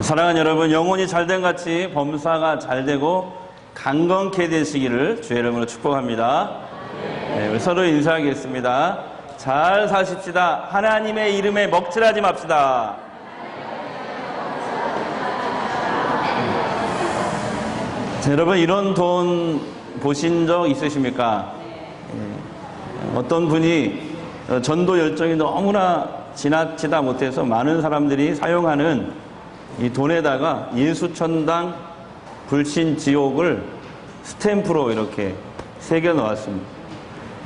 사랑하는 여러분, 영혼이 잘된 같이 범사가 잘되고 강건케 되시기를 주의 이름으로 축복합니다. 네, 우리 서로 인사하겠습니다. 잘 사십시다. 하나님의 이름에 먹칠하지 맙시다. 자, 여러분, 이런 돈 보신 적 있으십니까? 어떤 분이 전도 열정이 너무나 지나치다 못해서 많은 사람들이 사용하는 이 돈에다가 예수천당 불신지옥을 스탬프로 이렇게 새겨 놓았습니다.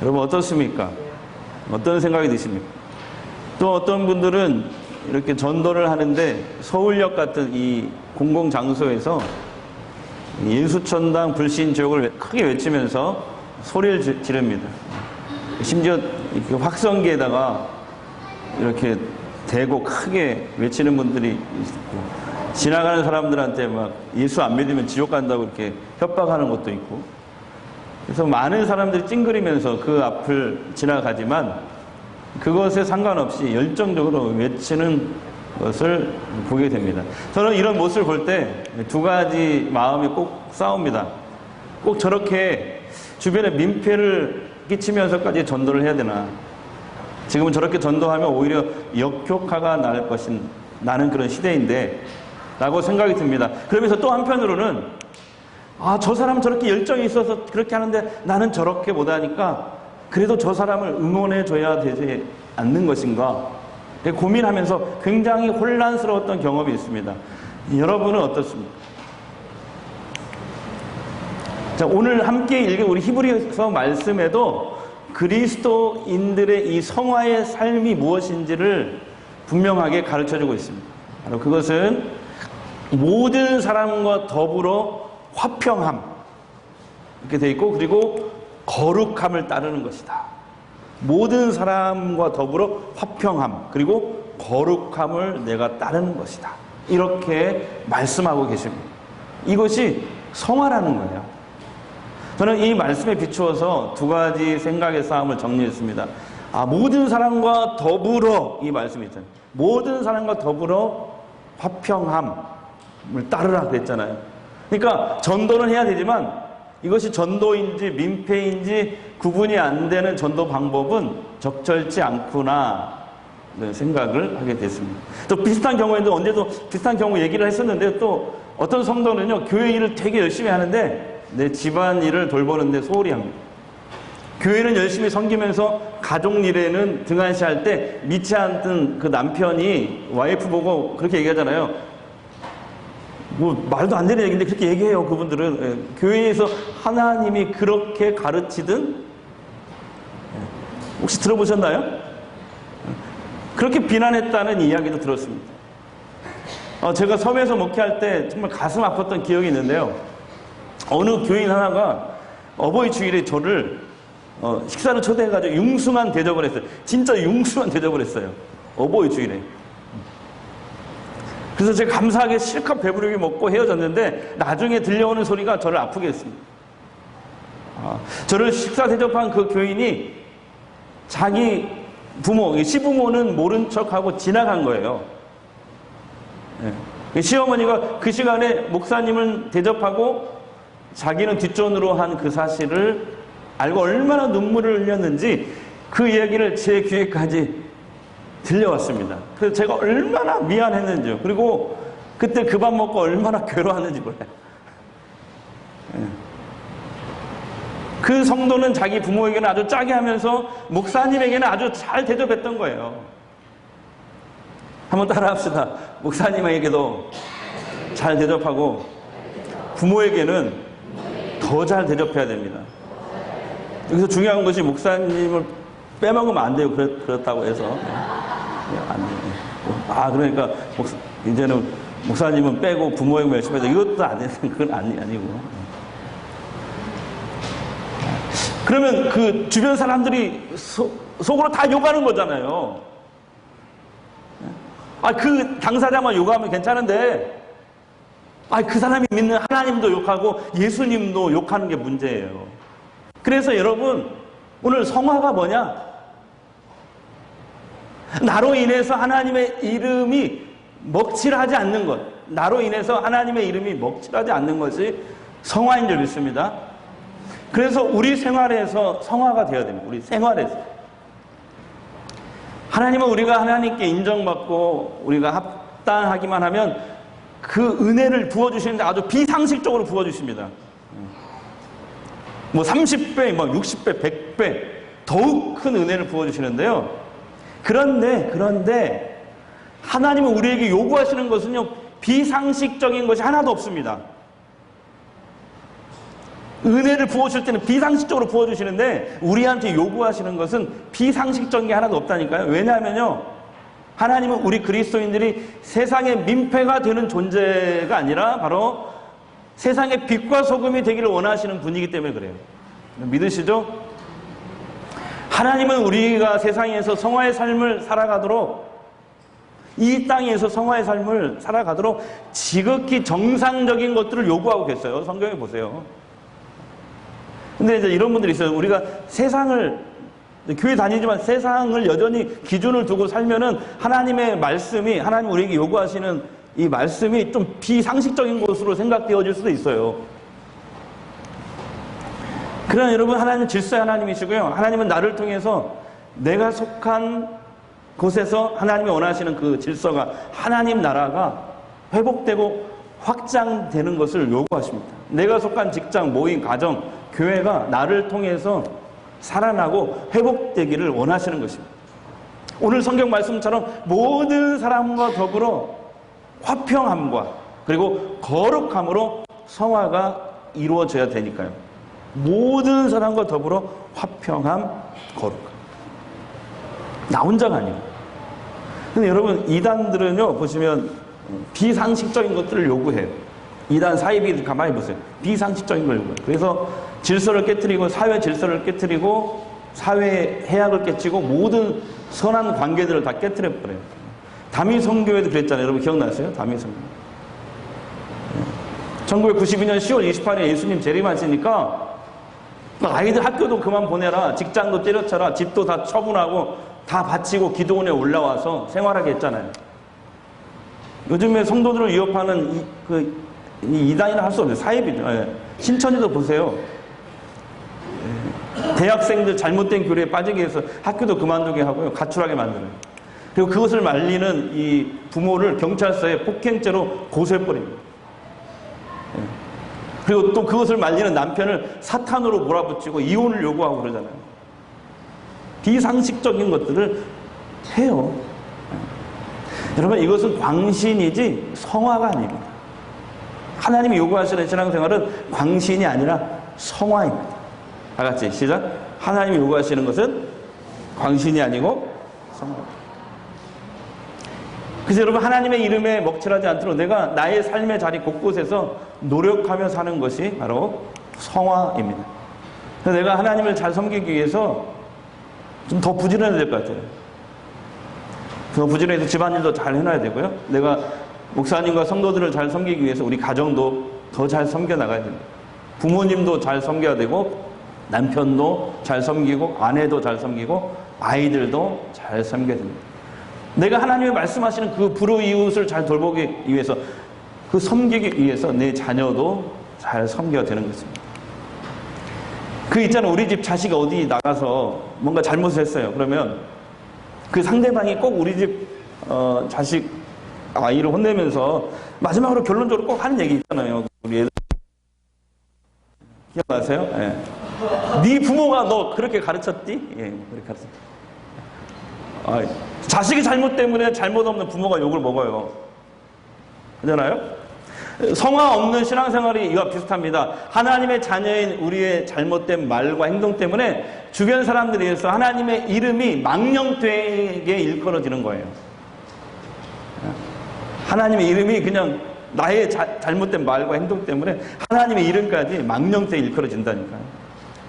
여러분 어떻습니까? 어떤 생각이 드십니까? 또 어떤 분들은 이렇게 전도를 하는데 서울역 같은 이 공공장소에서 예수천당 불신지옥을 크게 외치면서 소리를 지릅니다. 심지어 이렇게 확성기에다가 이렇게 대고 크게 외치는 분들이 있고, 지나가는 사람들한테 막 예수 안 믿으면 지옥 간다고 이렇게 협박하는 것도 있고, 그래서 많은 사람들이 찡그리면서 그 앞을 지나가지만 그것에 상관없이 열정적으로 외치는 것을 보게 됩니다. 저는 이런 모습을 볼 때 두 가지 마음이 꼭 싸웁니다. 꼭 저렇게 주변에 민폐를 끼치면서까지 전도를 해야 되나? 지금은 저렇게 전도하면 오히려 역효과가 나는 그런 시대인데 라고 생각이 듭니다. 그러면서 또 한편으로는 저 사람은 저렇게 열정이 있어서 그렇게 하는데 나는 저렇게 못하니까 그래도 저 사람을 응원해 줘야 되지 않는 것인가 고민하면서 굉장히 혼란스러웠던 경험이 있습니다. 여러분은 어떻습니까? 자, 오늘 함께 읽은 우리 히브리서 말씀에도 그리스도인들의 이 성화의 삶이 무엇인지를 분명하게 가르쳐주고 있습니다. 바로 그것은 모든 사람과 더불어 화평함 이렇게 돼 있고, 그리고 거룩함을 따르는 것이다. 모든 사람과 더불어 화평함 그리고 거룩함을 내가 따르는 것이다. 이렇게 말씀하고 계십니다. 이것이 성화라는 거예요. 저는 이 말씀에 비추어서 두 가지 생각의 싸움을 정리했습니다. 모든 사람과 더불어, 이 말씀이 있잖아요. 모든 사람과 더불어 화평함을 따르라 그랬잖아요. 그러니까 전도는 해야 되지만 이것이 전도인지 민폐인지 구분이 안 되는 전도 방법은 적절치 않구나 생각을 하게 됐습니다. 또 비슷한 경우에도 언제도 비슷한 경우 얘기를 했었는데, 또 어떤 성도는요, 교회 일을 되게 열심히 하는데 내 집안 일을 돌보는데 소홀히 합니다. 교회는 열심히 섬기면서 가족 일에는 등한시할 때 믿지 않던 그 남편이 와이프 보고 그렇게 얘기하잖아요. 뭐 말도 안 되는 얘기인데 그렇게 얘기해요. 그분들은 교회에서 하나님이 그렇게 가르치든 혹시 들어보셨나요? 그렇게 비난했다는 이야기도 들었습니다. 제가 섬에서 목회할 때 정말 가슴 아팠던 기억이 있는데요. 어느 교인 하나가 어버이 주일에 저를 식사를 초대해가지고 융숭한 대접을 했어요. 진짜 융숭한 대접을 했어요. 어버이 주일에. 그래서 제가 감사하게 실컷 배부르게 먹고 헤어졌는데 나중에 들려오는 소리가 저를 아프게 했습니다. 저를 식사 대접한 그 교인이 자기 부모, 시부모는 모른 척하고 지나간 거예요. 시어머니가 그 시간에 목사님을 대접하고 자기는 뒷전으로 한 그 사실을 알고 얼마나 눈물을 흘렸는지 그 이야기를 제 귀에까지 들려왔습니다. 그래서 제가 얼마나 미안했는지요. 그리고 그때 그 밥 먹고 얼마나 괴로웠는지 몰라요. 그 성도는 자기 부모에게는 아주 짜게 하면서 목사님에게는 아주 잘 대접했던 거예요. 한번 따라합시다. 목사님에게도 잘 대접하고 부모에게는 더 잘 대접해야 됩니다. 여기서 중요한 것이 목사님을 빼먹으면 안 돼요. 그렇다고 해서. 안 돼요. 그러니까 이제는 목사님은 빼고 부모에게 열심히 해서 이것도 안 되는 그건 아니고. 그러면 그 주변 사람들이 속으로 다 욕하는 거잖아요. 그 당사자만 욕하면 괜찮은데, 그 사람이 믿는 하나님도 욕하고 예수님도 욕하는 게 문제예요. 그래서 여러분, 오늘 성화가 뭐냐? 나로 인해서 하나님의 이름이 먹칠하지 않는 것. 나로 인해서 하나님의 이름이 먹칠하지 않는 것이 성화인 줄 믿습니다. 그래서 우리 생활에서 성화가 되어야 됩니다. 우리 생활에서. 하나님은 우리가 하나님께 인정받고 우리가 합당하기만 하면 그 은혜를 부어주시는데 아주 비상식적으로 부어주십니다. 뭐 30배, 뭐 60배, 100배 더욱 큰 은혜를 부어주시는데요. 그런데 하나님은 우리에게 요구하시는 것은요, 비상식적인 것이 하나도 없습니다. 은혜를 부어주실 때는 비상식적으로 부어주시는데 우리한테 요구하시는 것은 비상식적인 게 하나도 없다니까요. 왜냐하면요, 하나님은 우리 그리스도인들이 세상의 민폐가 되는 존재가 아니라 바로 세상의 빛과 소금이 되기를 원하시는 분이기 때문에 그래요. 믿으시죠? 하나님은 우리가 세상에서 성화의 삶을 살아가도록, 이 땅에서 성화의 삶을 살아가도록 지극히 정상적인 것들을 요구하고 계세요. 성경에 보세요. 근데 이제 이런 분들이 있어요. 우리가 세상을, 교회 다니지만 세상을 여전히 기준을 두고 살면은 하나님의 말씀이, 하나님 우리에게 요구하시는 이 말씀이 좀 비상식적인 것으로 생각되어질 수도 있어요. 그러나 여러분, 하나님은 질서의 하나님이시고요. 하나님은 나를 통해서 내가 속한 곳에서 하나님이 원하시는 그 질서가, 하나님 나라가 회복되고 확장되는 것을 요구하십니다. 내가 속한 직장, 모임, 가정, 교회가 나를 통해서 살아나고 회복되기를 원하시는 것입니다. 오늘 성경 말씀처럼 모든 사람과 더불어 화평함과 그리고 거룩함으로 성화가 이루어져야 되니까요. 모든 사람과 더불어 화평함, 거룩함. 나 혼자가 아니에요. 근데 여러분, 이단들은요, 보시면 비상식적인 것들을 요구해요. 이단 사이비 가만히 보세요. 비상식적인 걸 요구해요. 그래서 질서를 깨트리고, 사회 질서를 깨트리고, 사회의 해악을 깨치고, 모든 선한 관계들을 다 깨트려버려요. 다미 선교회도 그랬잖아요. 여러분 기억나세요? 다미 선교. 1992년 10월 28일에 예수님 재림하시니까 아이들 학교도 그만 보내라, 직장도 때려쳐라, 집도 다 처분하고 다 바치고 기도원에 올라와서 생활하게 했잖아요. 요즘에 성도들을 위협하는 이 이단이라 할 수 없어요. 사이비죠. 예. 신천지도 보세요. 예. 대학생들 잘못된 교리에 빠지게 해서 학교도 그만두게 하고요. 가출하게 만들어요. 그리고 그것을 말리는 이 부모를 경찰서에 폭행죄로 고소해버립니다. 예. 그리고 또 그것을 말리는 남편을 사탄으로 몰아붙이고 이혼을 요구하고 그러잖아요. 비상식적인 것들을 해요. 여러분, 이것은 광신이지 성화가 아닙니다. 하나님이 요구하시는 신앙생활은 광신이 아니라 성화입니다. 다 같이 시작. 하나님이 요구하시는 것은 광신이 아니고 성화입니다. 그래서 여러분, 하나님의 이름에 먹칠하지 않도록 내가 나의 삶의 자리 곳곳에서 노력하며 사는 것이 바로 성화입니다. 그래서 내가 하나님을 잘 섬기기 위해서 좀 더 부지런해야 될 것 같아요. 더 부지런해서 집안일도 잘 해놔야 되고요. 내가 목사님과 성도들을 잘 섬기기 위해서 우리 가정도 더 잘 섬겨 나가야 됩니다. 부모님도 잘 섬겨야 되고, 남편도 잘 섬기고, 아내도 잘 섬기고, 아이들도 잘 섬겨야 됩니다. 내가 하나님이 말씀하시는 그 불우이웃을 잘 돌보기 위해서, 그 섬기기 위해서 내 자녀도 잘 섬겨야 되는 것입니다. 그 있잖아요. 우리 집 자식이 어디 나가서 뭔가 잘못을 했어요. 그러면 그 상대방이 꼭 우리 집 자식 아이를 혼내면서 마지막으로 결론적으로 꼭 하는 얘기 있잖아요. 우리 애들 기억나세요? 예. 네 부모가 너 그렇게 가르쳤디? 예, 그렇게 가르쳤. 자식이 잘못 때문에 잘못 없는 부모가 욕을 먹어요. 그렇잖아요? 성화 없는 신앙생활이 이와 비슷합니다. 하나님의 자녀인 우리의 잘못된 말과 행동 때문에 주변 사람들에 의해서 하나님의 이름이 망령되게 일컬어지는 거예요. 하나님의 이름이 그냥 나의 잘못된 말과 행동 때문에 하나님의 이름까지 망령되게 일컬어진다니까요.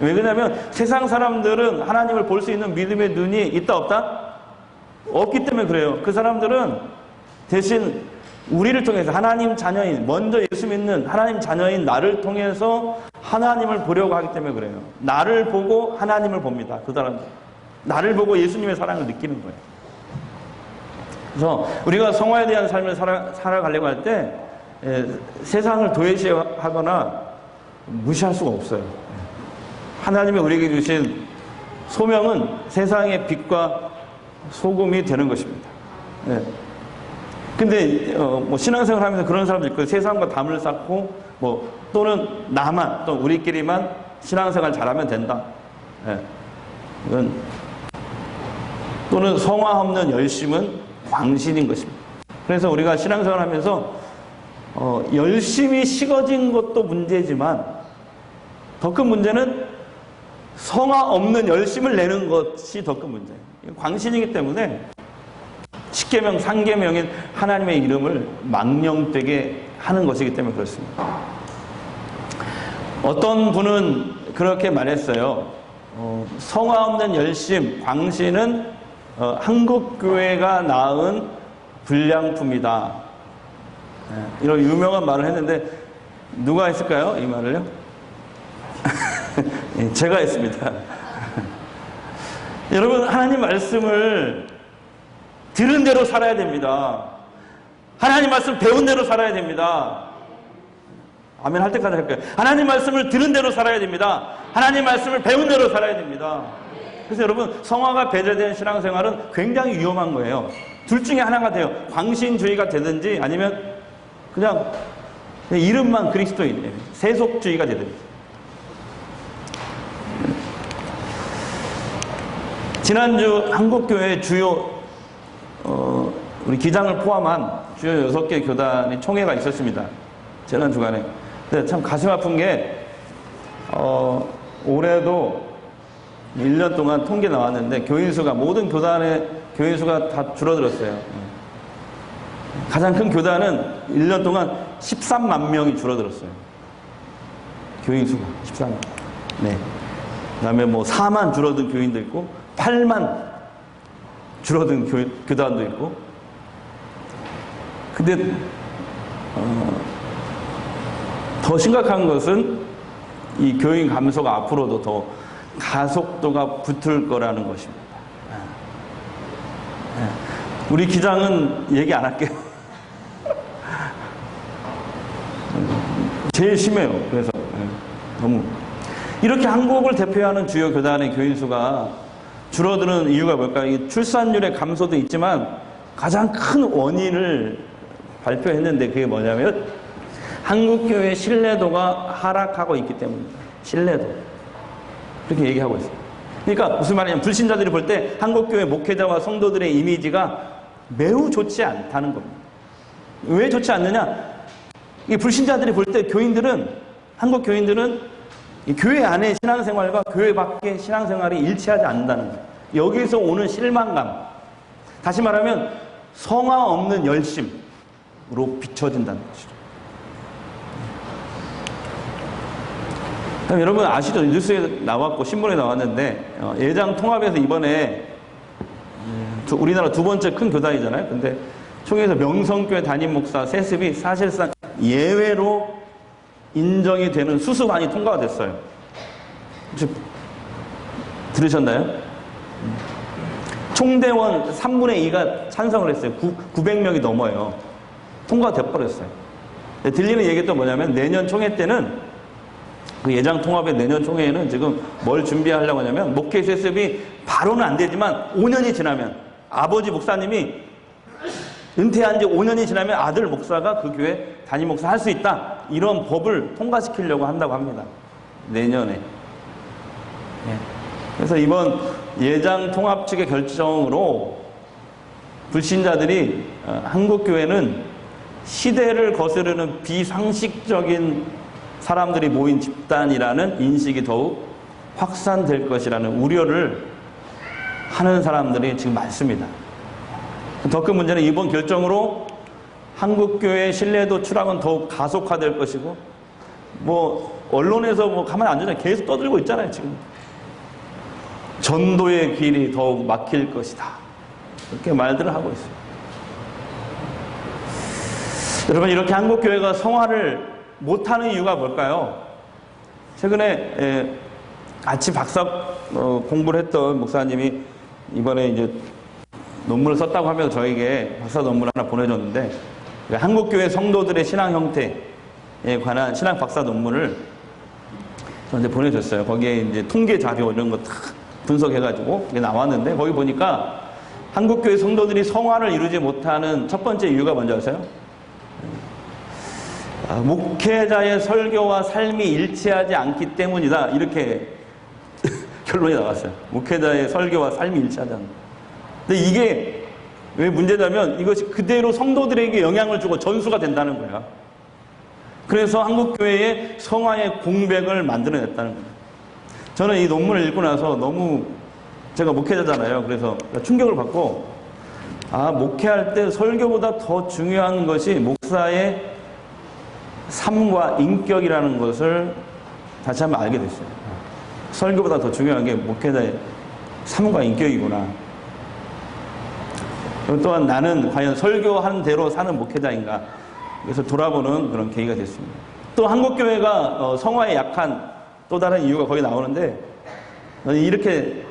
왜 그러냐면 세상 사람들은 하나님을 볼 수 있는 믿음의 눈이 있다 없다? 없기 때문에 그래요. 그 사람들은 대신 우리를 통해서 하나님 자녀인, 먼저 예수 믿는 하나님 자녀인 나를 통해서 하나님을 보려고 하기 때문에 그래요. 나를 보고 하나님을 봅니다. 그 사람들. 나를 보고 예수님의 사랑을 느끼는 거예요. 그래서 우리가 성화에 대한 삶을 살아가려고 할 때 세상을 도외시하거나 무시할 수가 없어요. 하나님이 우리에게 주신 소명은 세상의 빛과 소금이 되는 것입니다. 근데 뭐 신앙생활 하면서 그런 사람도 있고, 세상과 담을 쌓고 뭐 또는 나만, 또 우리끼리만 신앙생활 잘하면 된다. 이건 또는 성화 없는 열심은 광신인 것입니다. 그래서 우리가 신앙생활 하면서 열심히 식어진 것도 문제지만 더 큰 문제는 성화 없는 열심을 내는 것이 더 큰 문제예요. 광신이기 때문에 십계명, 상계명인 하나님의 이름을 망령되게 하는 것이기 때문에 그렇습니다. 어떤 분은 그렇게 말했어요. 성화 없는 열심, 광신은 한국교회가 낳은 불량품이다. 이런 유명한 말을 했는데 누가 했을까요? 이 말을요? 제가 했습니다. 여러분, 하나님 말씀을 들은 대로 살아야 됩니다. 하나님 말씀 배운 대로 살아야 됩니다. 아멘 할 때까지 할까요? 하나님 말씀을 들은 대로 살아야 됩니다. 하나님 말씀을 배운 대로 살아야 됩니다. 그래서 여러분, 성화가 배제된 신앙생활은 굉장히 위험한 거예요. 둘 중에 하나가 돼요. 광신주의가 되든지 아니면 그냥 이름만 그리스도인이에요. 세속주의가 되든지. 지난주 한국교회 주요 우리 기장을 포함한 주요 6개 교단의 총회가 있었습니다. 지난주간에. 근데 참 가슴 아픈 게 올해도 1년 동안 통계 나왔는데 교인수가, 모든 교단의 교인수가 다 줄어들었어요. 가장 큰 교단은 1년 동안 13만 명이 줄어들었어요. 교인수가 13만. 네. 그 다음에 뭐 4만 줄어든 교인도 있고 8만 줄어든 교단도 있고. 근데 더 심각한 것은 이 교인 감소가 앞으로도 더 가속도가 붙을 거라는 것입니다. 우리 기장은 얘기 안 할게요. 제일 심해요. 그래서 너무 이렇게 한국을 대표하는 주요 교단의 교인 수가 줄어드는 이유가 뭘까요? 이 출산율의 감소도 있지만 가장 큰 원인을 발표했는데 그게 뭐냐면 한국교회의 신뢰도가 하락하고 있기 때문입니다. 신뢰도. 그렇게 얘기하고 있어요. 그러니까 무슨 말이냐면 불신자들이 볼 때 한국교회 목회자와 성도들의 이미지가 매우 좋지 않다는 겁니다. 왜 좋지 않느냐? 이 불신자들이 볼 때 교인들은, 한국 교인들은 이 교회 안의 신앙생활과 교회 밖의 신앙생활이 일치하지 않는다는 거예요. 여기서 오는 실망감. 다시 말하면 성화 없는 열심으로 비춰진다는 것이죠. 그럼 여러분 아시죠? 뉴스에 나왔고 신문에 나왔는데 예장 통합에서 이번에 우리나라 두 번째 큰 교단이잖아요. 근데 총회에서 명성교회 담임 목사 세습이 사실상 예외로 인정이 되는 수습안이 통과가 됐어요. 들으셨나요? 총대원 3분의 2가 찬성을 했어요. 900명이 넘어요. 통과가 돼버렸어요. 들리는 얘기가 또 뭐냐면 내년 총회 때는 그 예장 통합의 내년 총회에는 지금 뭘 준비하려고 하냐면 목회 세습이 바로는 안 되지만 5년이 지나면 아버지 목사님이 은퇴한 지 5년이 지나면 아들 목사가 그 교회 담임 목사 할 수 있다. 이런 법을 통과시키려고 한다고 합니다. 내년에. 네. 그래서 이번 예장 통합 측의 결정으로 불신자들이 한국교회는 시대를 거스르는 비상식적인 사람들이 모인 집단이라는 인식이 더욱 확산될 것이라는 우려를 하는 사람들이 지금 많습니다. 더 큰 문제는 이번 결정으로 한국교회의 신뢰도 추락은 더욱 가속화될 것이고, 뭐 언론에서 뭐 가만히 안 두잖아요. 계속 떠들고 있잖아요. 지금 전도의 길이 더욱 막힐 것이다. 이렇게 말들을 하고 있어요. 여러분, 이렇게 한국교회가 성화를 못하는 이유가 뭘까요? 최근에 같이 박사 공부를 했던 목사님이 이번에 이제 논문을 썼다고 하면서 저에게 박사 논문을 하나 보내줬는데 한국교회 성도들의 신앙 형태에 관한 신학 박사 논문을 저한테 보내줬어요. 거기에 이제 통계 자료 이런 거 다 분석해가지고 그게 나왔는데, 거기 보니까 한국교회 성도들이 성화를 이루지 못하는 첫 번째 이유가 뭔지 아세요? 목회자의 설교와 삶이 일치하지 않기 때문이다. 이렇게 결론이 나왔어요. 목회자의 설교와 삶이 일치하지 않는다. 근데 이게 왜 문제냐면 이것이 그대로 성도들에게 영향을 주고 전수가 된다는 거야. 그래서 한국교회의 성화의 공백을 만들어냈다는 거예요. 저는 이 논문을 읽고 나서 너무, 제가 목회자잖아요. 그래서 충격을 받고, 목회할 때 설교보다 더 중요한 것이 목사의 삶과 인격이라는 것을 다시 한번 알게 됐어요. 설교보다 더 중요한 게 목회자의 삶과 인격이구나. 또한 나는 과연 설교한 대로 사는 목회자인가? 그래서 돌아보는 그런 계기가 됐습니다. 또 한국교회가 성화에 약한 또 다른 이유가 거기 나오는데, 이렇게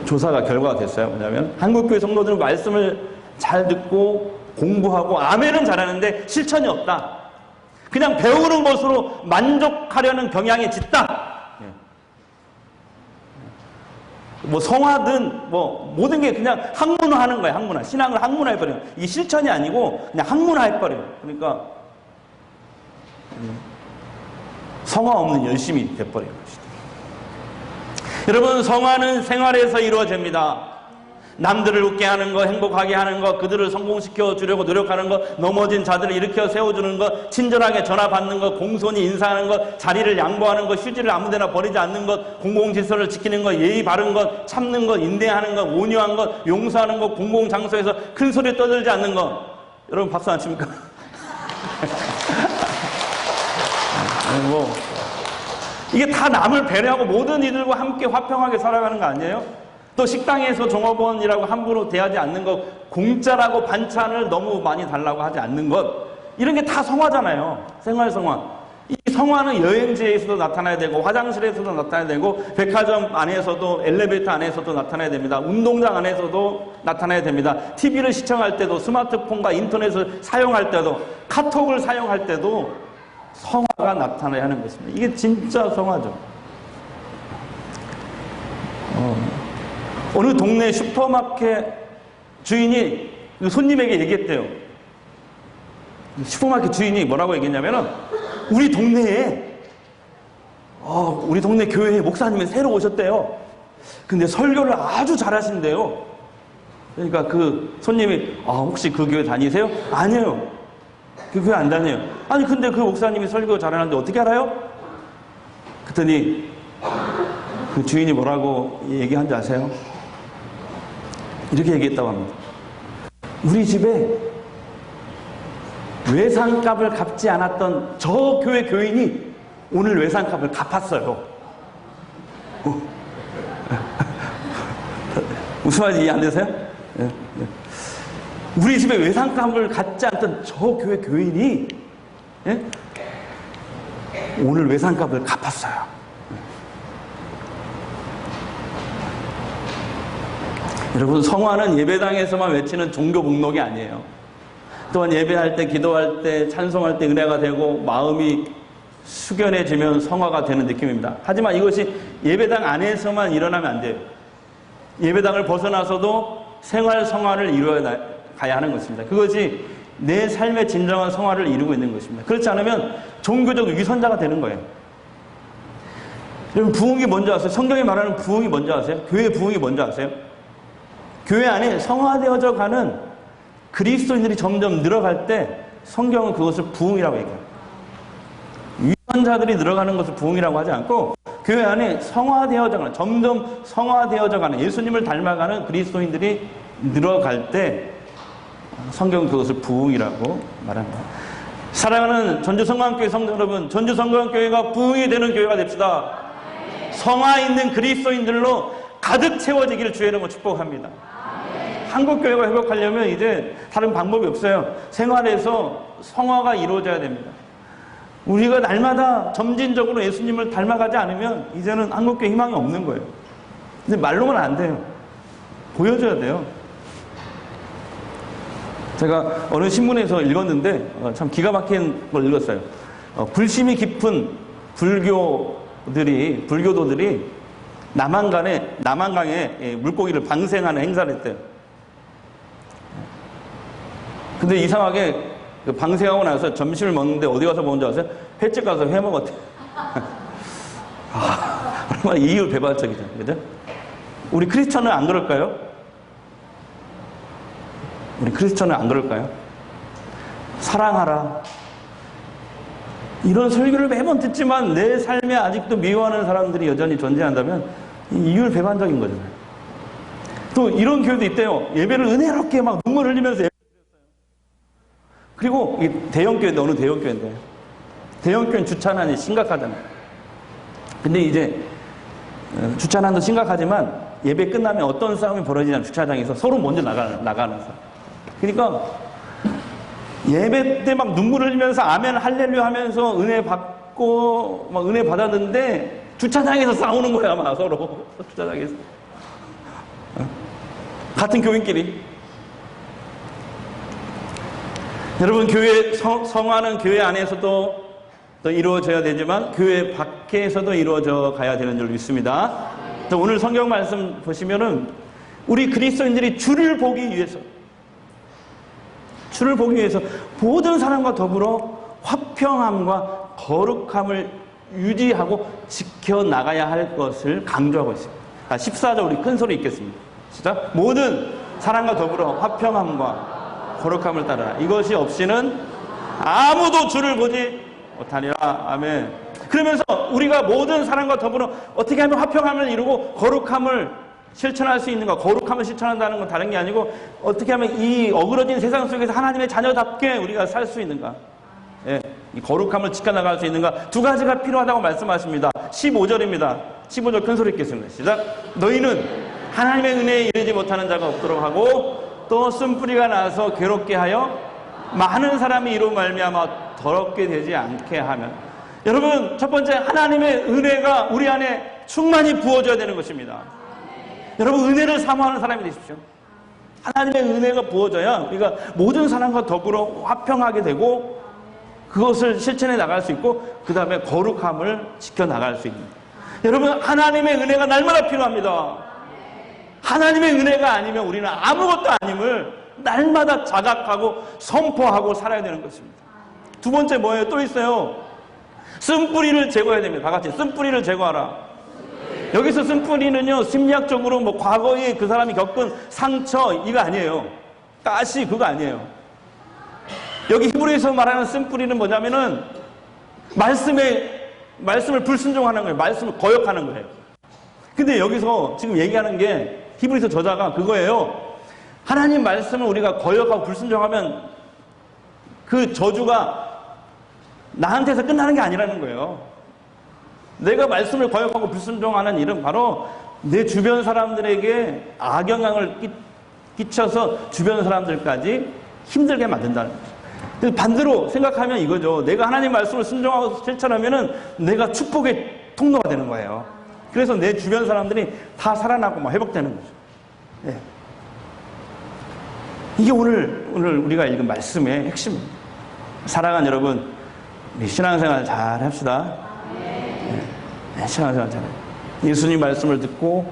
조사가 결과가 됐어요. 뭐냐면 한국교회 성도들은 말씀을 잘 듣고 공부하고 아멘은 잘하는데 실천이 없다. 그냥 배우는 것으로 만족하려는 경향이 짙다. 뭐 성화든 뭐 모든 게 그냥 학문화하는 거예요. 학문화. 신앙을 학문화해버려요. 이게 실천이 아니고 그냥 학문화해버려요. 그러니까 성화 없는 열심이 돼버려요. 여러분, 성화는 생활에서 이루어집니다. 남들을 웃게 하는 거, 행복하게 하는 거, 그들을 성공시켜 주려고 노력하는 거, 넘어진 자들을 일으켜 세워주는 거, 친절하게 전화 받는 거, 공손히 인사하는 것, 자리를 양보하는 것, 휴지를 아무데나 버리지 않는 것, 공공질서를 지키는 것, 예의 바른 것, 참는 것, 인내하는 것, 온유한 것, 용서하는 것, 공공장소에서 큰 소리 떠들지 않는 것. 여러분 박수 안 칩니까? 이게 다 남을 배려하고 모든 이들과 함께 화평하게 살아가는 거 아니에요? 또 식당에서 종업원이라고 함부로 대하지 않는 것, 공짜라고 반찬을 너무 많이 달라고 하지 않는 것, 이런 게 다 성화잖아요. 생활 성화. 이 성화는 여행지에서도 나타나야 되고, 화장실에서도 나타나야 되고, 백화점 안에서도, 엘리베이터 안에서도 나타나야 됩니다. 운동장 안에서도 나타나야 됩니다. TV를 시청할 때도, 스마트폰과 인터넷을 사용할 때도, 카톡을 사용할 때도 성화가 나타나야 하는 것입니다. 이게 진짜 성화죠. 어느 동네 슈퍼마켓 주인이 손님에게 얘기했대요. 슈퍼마켓 주인이 뭐라고 얘기했냐면은, 우리 동네 교회에 목사님이 새로 오셨대요. 근데 설교를 아주 잘하신대요. 그러니까 그 손님이, 혹시 그 교회 다니세요? 아니에요. 그 교회 안 다녀요. 아니 근데 그 목사님이 설교 잘하는데 어떻게 알아요? 그랬더니 그 주인이 뭐라고 얘기한 줄 아세요? 이렇게 얘기했다고 합니다. 우리 집에 외상값을 갚지 않았던 저 교회 교인이 오늘 외상값을 갚았어요. 무슨 말인지 이해 안 되세요? 우리 집에 외상값을 갚지 않던 저 교회 교인이 오늘 외상값을 갚았어요. 여러분, 성화는 예배당에서만 외치는 종교 목록이 아니에요. 또한 예배할 때, 기도할 때, 찬송할 때 은혜가 되고 마음이 숙연해지면 성화가 되는 느낌입니다. 하지만 이것이 예배당 안에서만 일어나면 안 돼요. 예배당을 벗어나서도 생활 성화를 이루어 가야 하는 것입니다. 그것이 내 삶의 진정한 성화를 이루고 있는 것입니다. 그렇지 않으면 종교적 위선자가 되는 거예요. 여러분, 부흥이 뭔지 아세요? 성경이 말하는 부흥이 뭔지 아세요? 교회 부흥이 뭔지 아세요? 교회 안에 성화되어져 가는 그리스도인들이 점점 늘어갈 때 성경은 그것을 부흥이라고 얘기해요. 위선자들이 늘어가는 것을 부흥이라고 하지 않고, 교회 안에 성화되어져 가는, 점점 성화되어져 가는, 예수님을 닮아가는 그리스도인들이 늘어갈 때 성경은 그것을 부흥이라고 말합니다. 사랑하는 전주성광교회 성도 여러분, 전주성광교회가 부흥이 되는 교회가 됩시다. 성화 있는 그리스도인들로 가득 채워지기를 주의 이름으로 축복합니다. 한국교회가 회복하려면 이제 다른 방법이 없어요. 생활에서 성화가 이루어져야 됩니다. 우리가 날마다 점진적으로 예수님을 닮아가지 않으면 이제는 한국교회 희망이 없는 거예요. 근데 말로만 안 돼요. 보여줘야 돼요. 제가 어느 신문에서 읽었는데 참 기가 막힌 걸 읽었어요. 불심이 깊은 불교도들이 남한강에 물고기를 방생하는 행사를 했대요. 근데 이상하게 방생하고 나서 점심을 먹는데 어디 가서 먹은 줄 아세요? 횟집 가서 회 먹었대요. 얼마나 이율배반적이죠. 그죠? 우리 크리스천은 안 그럴까요? 우리 크리스천은 안 그럴까요? 사랑하라. 이런 설교를 매번 듣지만 내 삶에 아직도 미워하는 사람들이 여전히 존재한다면 이율배반적인 거잖아요. 또 이런 교회도 있대요. 예배를 은혜롭게 막 눈물 흘리면서 예배를 드렸어요. 그리고 대형교회인데, 어느 대형교회인데, 대형교회는 주차난이 심각하잖아요. 근데 이제 주차난도 심각하지만 예배 끝나면 어떤 싸움이 벌어지냐면 주차장에서 서로 먼저 나가는 싸움. 그러니까 예배 때 막 눈물 흘리면서 아멘 할렐루야 하면서 은혜 받고 막 은혜 받았는데 주차장에서 싸우는 거야, 아마 서로. 주차장에서. 같은 교인끼리. 여러분, 교회 성화는 교회 안에서도 또 이루어져야 되지만 교회 밖에서도 이루어져 가야 되는 줄 믿습니다. 또 오늘 성경 말씀 보시면은 우리 그리스도인들이 주를 보기 위해서 모든 사람과 더불어 화평함과 거룩함을 유지하고 지켜나가야 할 것을 강조하고 있습니다. 14절 우리 큰 소리 읽겠습니다. 시작. 모든 사람과 더불어 화평함과 거룩함을 따르라. 이것이 없이는 아무도 주를 보지 못하니라. 아멘. 그러면서 우리가 모든 사람과 더불어 어떻게 하면 화평함을 이루고 거룩함을 실천할 수 있는가? 거룩함을 실천한다는 건 다른 게 아니고 어떻게 하면 이 어그러진 세상 속에서 하나님의 자녀답게 우리가 살 수 있는가? 예, 이 거룩함을 지켜나갈 수 있는가? 두 가지가 필요하다고 말씀하십니다. 15절입니다. 15절 큰 소리 읽겠습니다. 시작. 너희는 하나님의 은혜에 이르지 못하는 자가 없도록 하고 또 쓴뿌리가 나서 괴롭게 하여 많은 사람이 이로 말미암아 더럽게 되지 않게 하면. 여러분, 첫 번째 하나님의 은혜가 우리 안에 충만히 부어져야 되는 것입니다. 여러분, 은혜를 사모하는 사람이 되십시오. 하나님의 은혜가 부어져야 우리가 모든 사람과 더불어 화평하게 되고 그것을 실천해 나갈 수 있고 그 다음에 거룩함을 지켜나갈 수 있는. 여러분, 하나님의 은혜가 날마다 필요합니다. 하나님의 은혜가 아니면 우리는 아무것도 아님을 날마다 자각하고 선포하고 살아야 되는 것입니다. 두 번째 뭐예요? 또 있어요. 쓴뿌리를 제거해야 됩니다. 다 같이 쓴뿌리를 제거하라. 여기서 쓴뿌리는요, 심리학적으로 뭐 과거에 그 사람이 겪은 상처 이거 아니에요. 가시 그거 아니에요. 여기 히브리에서 말하는 쓴뿌리는 뭐냐면은 말씀을 불순종하는 거예요. 말씀을 거역하는 거예요. 근데 여기서 지금 얘기하는 게 히브리서 저자가 그거예요. 하나님 말씀을 우리가 거역하고 불순종하면 그 저주가 나한테서 끝나는 게 아니라는 거예요. 내가 말씀을 거역하고 불순종하는 일은 바로 내 주변 사람들에게 악영향을 끼쳐서 주변 사람들까지 힘들게 만든다는 거죠. 반대로 생각하면 이거죠. 내가 하나님 말씀을 순종하고 실천하면은 내가 축복의 통로가 되는 거예요. 그래서 내 주변 사람들이 다 살아나고 막 회복되는 거죠. 네. 이게 오늘 우리가 읽은 말씀의 핵심입니다. 사랑하는 여러분, 우리 신앙생활 잘 합시다. 네, 신앙생활 잘. 예수님 말씀을 듣고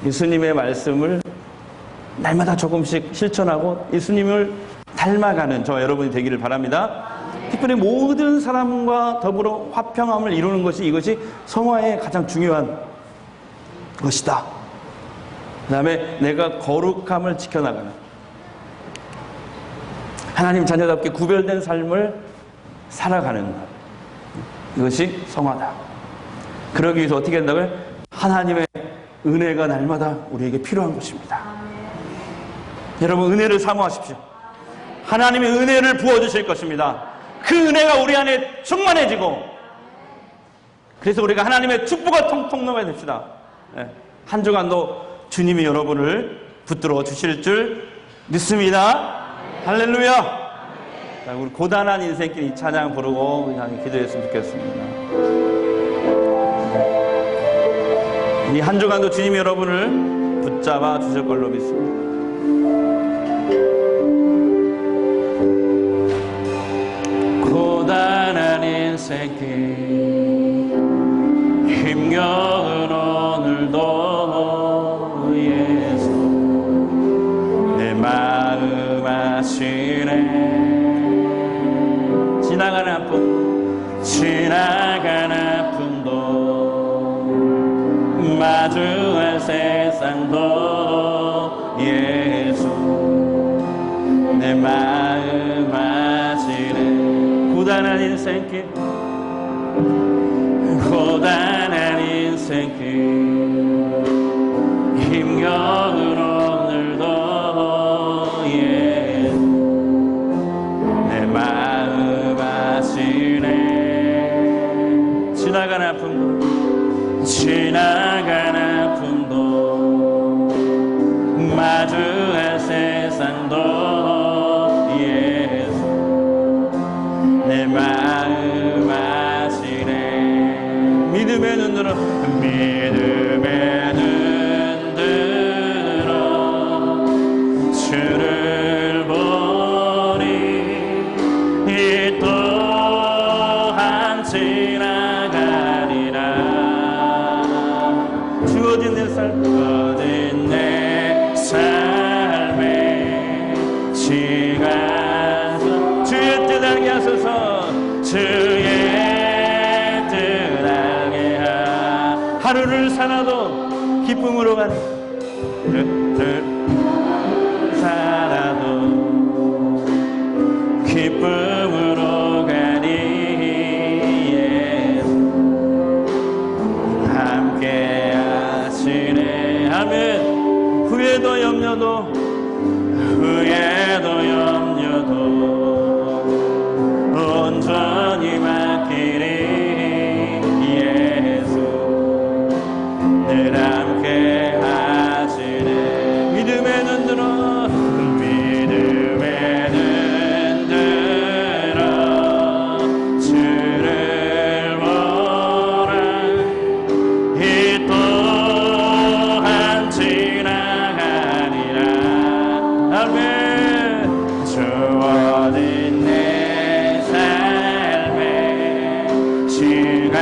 예수님의 말씀을 날마다 조금씩 실천하고 예수님을 닮아가는 저 여러분이 되기를 바랍니다. 특별히 모든 사람과 더불어 화평함을 이루는 것이 이것이 성화의 가장 중요한 것이다. 그 다음에 내가 거룩함을 지켜나가는 하나님 자녀답게 구별된 삶을 살아가는 것. 이것이 성화다. 그러기 위해서 어떻게 한다고요? 하나님의 은혜가 날마다 우리에게 필요한 것입니다. 여러분, 은혜를 사모하십시오. 하나님의 은혜를 부어주실 것입니다. 그 은혜가 우리 안에 충만해지고 그래서 우리가 하나님의 축복의 통로가 됩시다. 한 주간도 주님이 여러분을 붙들어 주실 줄 믿습니다. 할렐루야. 자, 우리 고단한 인생길 이 찬양 부르고 우리 하나님 기도했으면 좋겠습니다. 이 한 주간도 주님이 여러분을 붙잡아 주실 걸로 믿습니다. 인생길 힘겨운 오늘도 예수 내 마음 아시네. 지나가는 아픔도 마주할 세상도 예수 내 마음 아시네. 고단한 인생길 힘겨운 오늘도 예수 내 마음 아시네. 지나간 아픔도 마주할 세상도 예수 내 마음 아시네. 믿음의 눈으로 주를 보니 이 또한 지나가리라. 주어진 내 삶의 시간 주의 뜻 알게 하소서. 주의 뜻 알게 하루를 살아도 기쁨으로 가는 살아도 기쁨으로 가니 예수 함께 하시네. 아멘. 후회도 염려도 온전히 맡기리 예수 늘 함께 하시네. 믿음의 눈 들어 주를 보라 이 또한 지나가리라. 아멘. 주어진 내 삶의 시간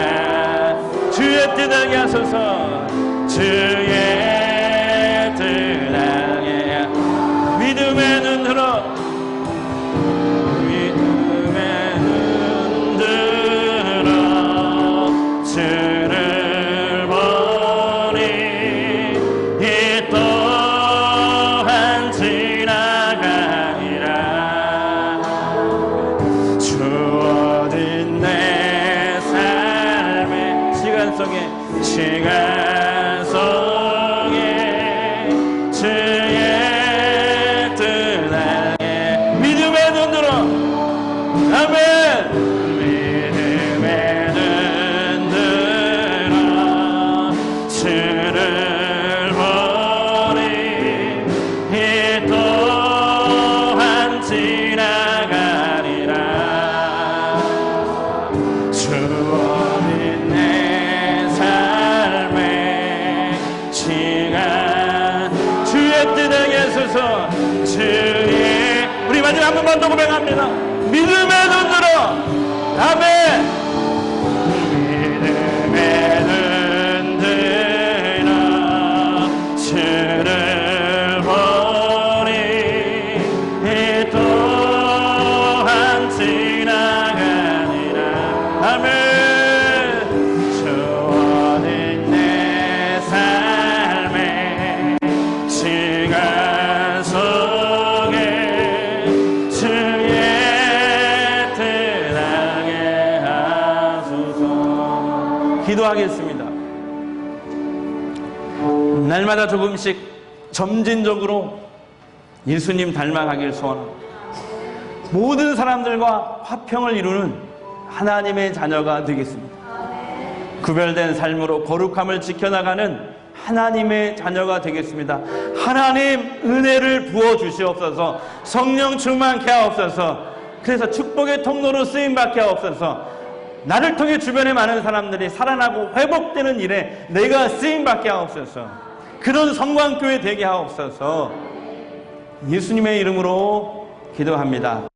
주의 뜻 알게 하소서. 주의 뜻 알게 믿음의 눈 들어 주를 보니 이 또한 지나가리라. 주어진 내 삶의 시간 속에 주의 뜻 알게 믿음의 눈 들어 아멘. 주를 보니 이 또한 지나가리라. 주어진 내 삶의 시간 주의 뜻 알게 하소서. 우리 마지막 한 번만 더 고백합니다. 믿음의 눈 들어 아멘. 주를 보니 이 또한 지나가리라. 아멘. 주어진 내 삶의 시간 속에 주의 뜻 알게 하소서. 기도하겠습니다. 날마다 조금씩 점진적으로 예수님 닮아가길 소원합니다. 모든 사람들과 화평을 이루는 하나님의 자녀가 되겠습니다. 구별된 삶으로 거룩함을 지켜나가는 하나님의 자녀가 되겠습니다. 하나님 은혜를 부어주시옵소서. 성령 충만케 하옵소서. 그래서 축복의 통로로 쓰임받게 하옵소서. 나를 통해 주변의 많은 사람들이 살아나고 회복되는 일에 내가 쓰임받게 하옵소서. 그런 성광교회 되게 하옵소서. 예수님의 이름으로 기도합니다.